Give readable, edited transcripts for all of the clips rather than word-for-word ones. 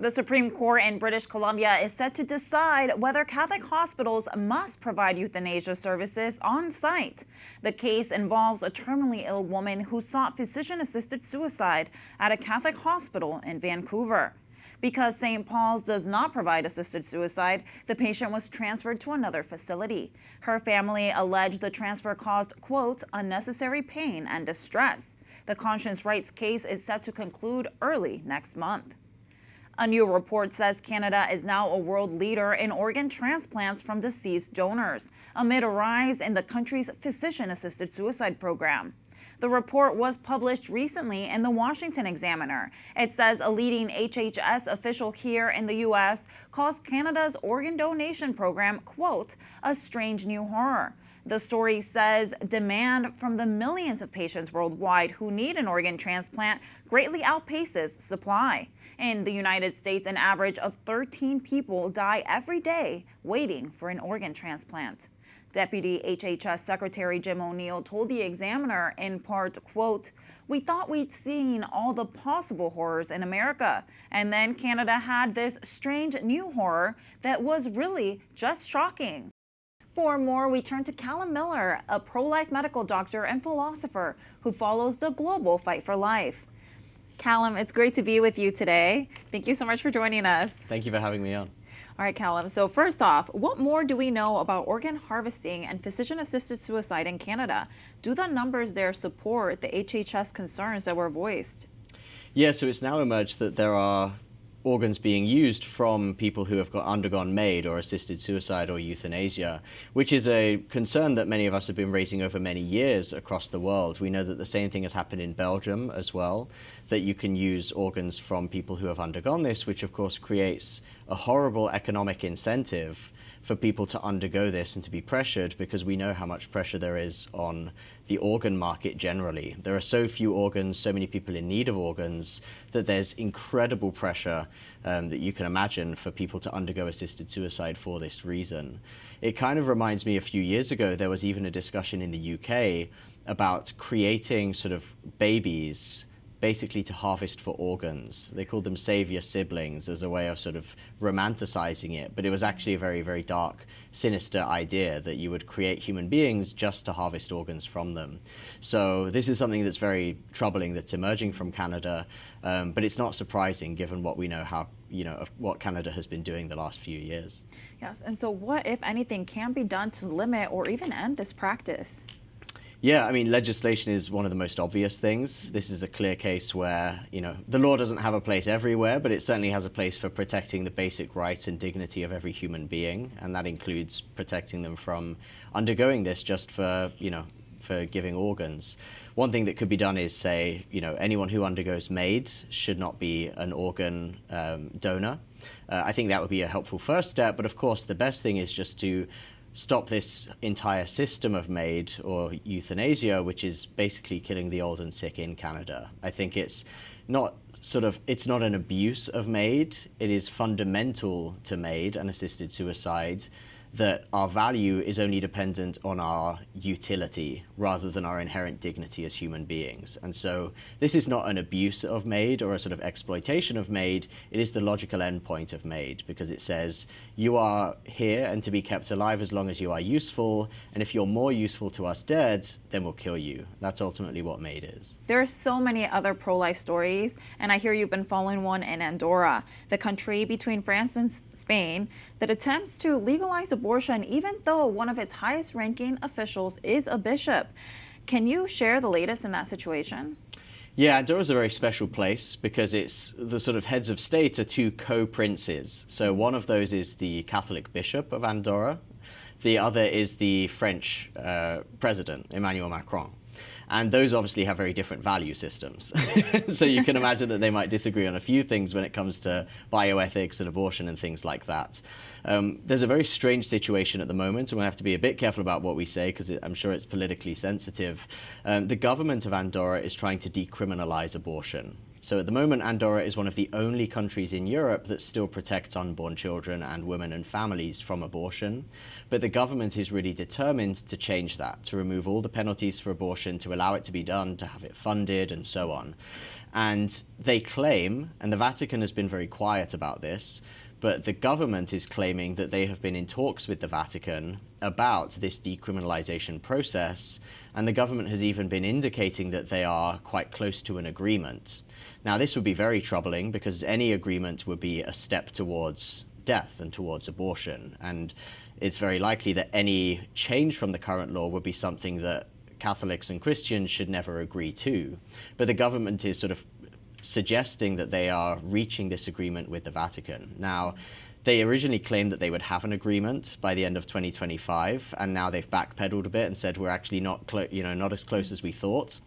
The Supreme Court in British Columbia is set to decide whether Catholic hospitals must provide euthanasia services on site. The case involves a terminally ill woman who sought physician-assisted suicide at a Catholic hospital in Vancouver. Because St. Paul's does not provide assisted suicide, the patient was transferred to another facility. Her family alleged the transfer caused, quote, unnecessary pain and distress. The conscience rights case is set to conclude early next month. A new report says Canada is now a world leader in organ transplants from deceased donors, amid a rise in the country's physician-assisted suicide program. The report was published recently in the Washington Examiner. It says a leading HHS official here in the U.S. calls Canada's organ donation program, quote, a strange new horror. The story says demand from the millions of patients worldwide who need an organ transplant greatly outpaces supply. In the United States, an average of 13 people die every day waiting for an organ transplant. Deputy HHS Secretary Jim O'Neill told the Examiner in part, quote, we thought we'd seen all the possible horrors in America, and then Canada had this strange new horror that was really just shocking. For more, we turn to Calum Miller, a pro-life medical doctor and philosopher who follows the global fight for life. Calum, it's great to be with you today. Thank you so much for joining us. Thank you for having me on. All right, Calum. So first off, what more do we know about organ harvesting and physician-assisted suicide in Canada? Do the numbers there support the HHS concerns that were voiced? Yeah, so it's now emerged that there are organs being used from people who have undergone MAID or assisted suicide or euthanasia, which is a concern that many of us have been raising over many years across the world. We know that the same thing has happened in Belgium as well, that you can use organs from people who have undergone this, which of course creates a horrible economic incentive for people to undergo this and to be pressured, because we know how much pressure there is on the organ market generally. There are so few organs, so many people in need of organs, that there's incredible pressure that you can imagine for people to undergo assisted suicide for this reason. It kind of reminds me, a few years ago, there was even a discussion in the UK about creating sort of babies basically to harvest for organs. They called them savior siblings as a way of sort of romanticizing it, but it was actually a very, very dark, sinister idea that you would create human beings just to harvest organs from them. So this is something that's very troubling that's emerging from Canada, but it's not surprising given what we know of what Canada has been doing the last few years. Yes, and so what, if anything, can be done to limit or even end this practice? Yeah, I mean, legislation is one of the most obvious things. This is a clear case where, the law doesn't have a place everywhere, but it certainly has a place for protecting the basic rights and dignity of every human being. And that includes protecting them from undergoing this just for giving organs. One thing that could be done is say, anyone who undergoes MAID should not be an organ donor. I think that would be a helpful first step. But of course, the best thing is just to stop this entire system of MAID or euthanasia, which is basically killing the old and sick in Canada. I think it's not an abuse of MAID. It is fundamental to MAID and assisted suicide that our value is only dependent on our utility rather than our inherent dignity as human beings. And so this is not an abuse of MAID or a sort of exploitation of MAID. It is the logical endpoint of MAID, because it says you are here and to be kept alive as long as you are useful, and if you're more useful to us dead, then we'll kill you. That's ultimately what MAID is. There are so many other pro-life stories, and I hear you've been following one in Andorra, the country between France and Spain that attempts to legalize abortion even though one of its highest ranking officials is a bishop. Can you share the latest in that situation? Yeah, Andorra is a very special place because it's the sort of heads of state are two co-princes. So one of those is the Catholic Bishop of Andorra. The other is the French president, Emmanuel Macron. And those obviously have very different value systems. So you can imagine that they might disagree on a few things when it comes to bioethics and abortion and things like that. There's a very strange situation at the moment, and we have to be a bit careful about what we say because I'm sure it's politically sensitive. The government of Andorra is trying to decriminalize abortion. So at the moment, Andorra is one of the only countries in Europe that still protects unborn children and women and families from abortion. But the government is really determined to change that, to remove all the penalties for abortion, to allow it to be done, to have it funded, and so on. And they claim, and the Vatican has been very quiet about this, but the government is claiming that they have been in talks with the Vatican about this decriminalization process, and the government has even been indicating that they are quite close to an agreement. Now, this would be very troubling because any agreement would be a step towards death and towards abortion, and it's very likely that any change from the current law would be something that Catholics and Christians should never agree to. But the government is sort of suggesting that they are reaching this agreement with the Vatican. Now, they originally claimed that they would have an agreement by the end of 2025, and now they've backpedaled a bit and said we're actually not as close as we thought.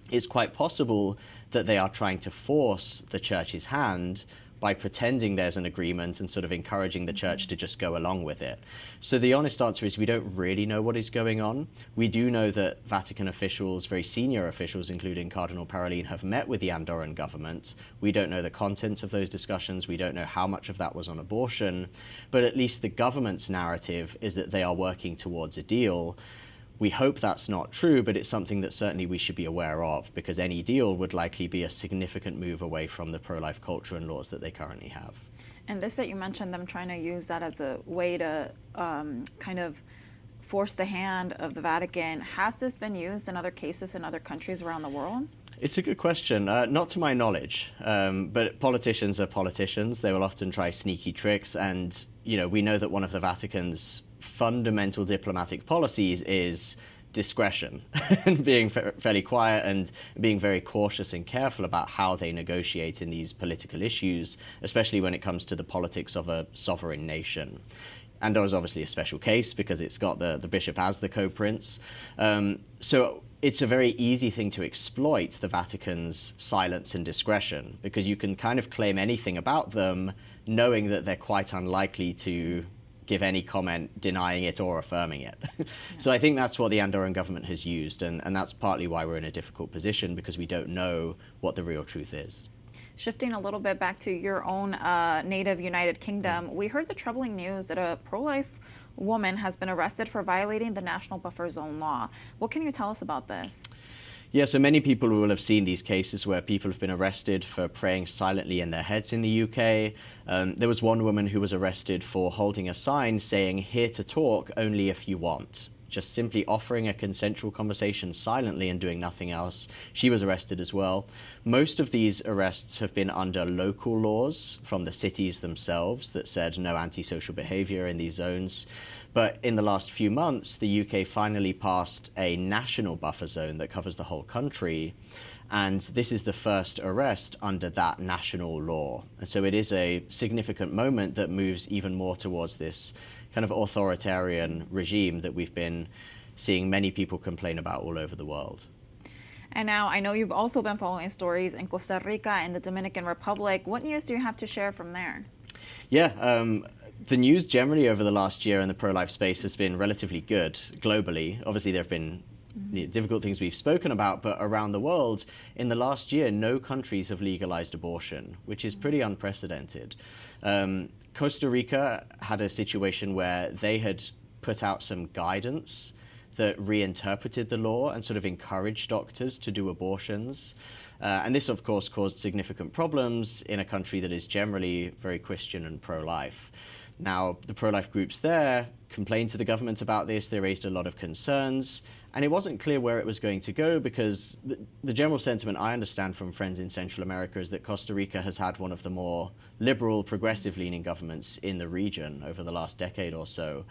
It's quite possible that they are trying to force the church's hand by pretending there's an agreement and sort of encouraging the church to just go along with it. So the honest answer is we don't really know what is going on. We do know that Vatican officials, very senior officials, including Cardinal Parolin, have met with the Andorran government. We don't know the contents of those discussions. We don't know how much of that was on abortion. But at least the government's narrative is that they are working towards a deal. We hope that's not true, but it's something that certainly we should be aware of, because any deal would likely be a significant move away from the pro-life culture and laws that they currently have. And this that you mentioned, them trying to use that as a way to kind of force the hand of the Vatican, has this been used in other cases in other countries around the world? It's a good question. Not to my knowledge, but politicians are politicians. They will often try sneaky tricks, and we know that one of the Vatican's fundamental diplomatic policies is discretion and being fairly quiet and being very cautious and careful about how they negotiate in these political issues, especially when it comes to the politics of a sovereign nation. Andorra is obviously a special case because it's got the bishop as the co-prince. So it's a very easy thing to exploit the Vatican's silence and discretion, because you can kind of claim anything about them knowing that they're quite unlikely to give any comment denying it or affirming it. Yeah. So I think that's what the Andorran government has used, and that's partly why we're in a difficult position, because we don't know what the real truth is. Shifting a little bit back to your own native United Kingdom, we heard the troubling news that a pro-life woman has been arrested for violating the national buffer zone law. What can you tell us about this? Yeah, so many people will have seen these cases where people have been arrested for praying silently in their heads in the UK. There was one woman who was arrested for holding a sign saying, "Here to talk, only if you want." Just simply offering a consensual conversation silently and doing nothing else. She was arrested as well. Most of these arrests have been under local laws from the cities themselves that said no antisocial behavior in these zones. But in the last few months, the UK finally passed a national buffer zone that covers the whole country. And this is the first arrest under that national law. And so it is a significant moment that moves even more towards this kind of authoritarian regime that we've been seeing many people complain about all over the world. And now I know you've also been following stories in Costa Rica and the Dominican Republic. What news do you have to share from there? Yeah, the news generally over the last year in the pro-life space has been relatively good globally. Obviously, there have been difficult things we've spoken about, but around the world, in the last year, no countries have legalized abortion, which is pretty unprecedented. Costa Rica had a situation where they had put out some guidance that reinterpreted the law and sort of encouraged doctors to do abortions. And this, of course, caused significant problems in a country that is generally very Christian and pro-life. Now, the pro-life groups there complained to the government about this. They raised a lot of concerns, and it wasn't clear where it was going to go, because the general sentiment I understand from friends in Central America is that Costa Rica has had one of the more liberal, progressive-leaning governments in the region over the last decade or so.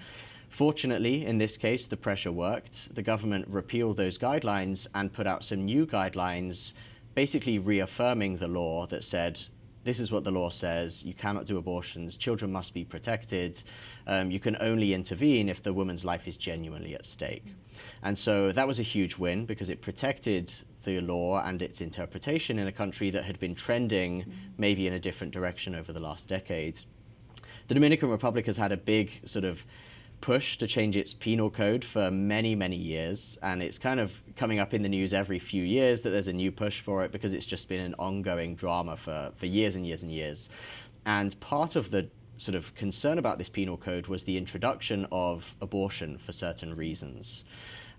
Fortunately, in this case, the pressure worked. The government repealed those guidelines and put out some new guidelines, basically reaffirming the law that said, this is what the law says, you cannot do abortions, children must be protected, you can only intervene if the woman's life is genuinely at stake. And so that was a huge win, because it protected the law and its interpretation in a country that had been trending maybe in a different direction over the last decade. The Dominican Republic has had a big sort of push to change its penal code for many, many years, and it's kind of coming up in the news every few years that there's a new push for it because it's just been an ongoing drama for years and years and years. And part of the sort of concern about this penal code was the introduction of abortion for certain reasons.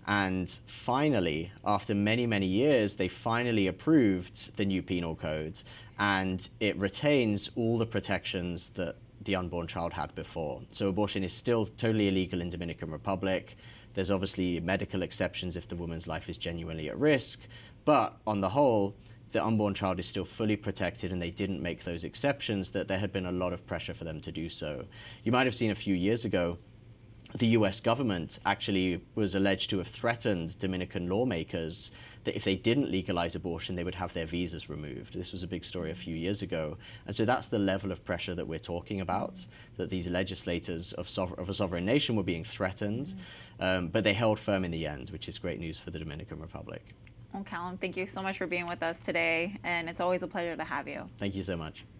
And finally, after many, many years, they finally approved the new penal code, and it retains all the protections that the unborn child had before. So abortion is still totally illegal in Dominican Republic. There's obviously medical exceptions if the woman's life is genuinely at risk, but on the whole, the unborn child is still fully protected, and they didn't make those exceptions that there had been a lot of pressure for them to do so. You might have seen a few years ago, the US government actually was alleged to have threatened Dominican lawmakers that if they didn't legalize abortion, they would have their visas removed. This was a big story a few years ago. And so that's the level of pressure that we're talking about, that these legislators of a sovereign nation were being threatened, but they held firm in the end, which is great news for the Dominican Republic. Well, Calum, thank you so much for being with us today, and it's always a pleasure to have you. Thank you so much.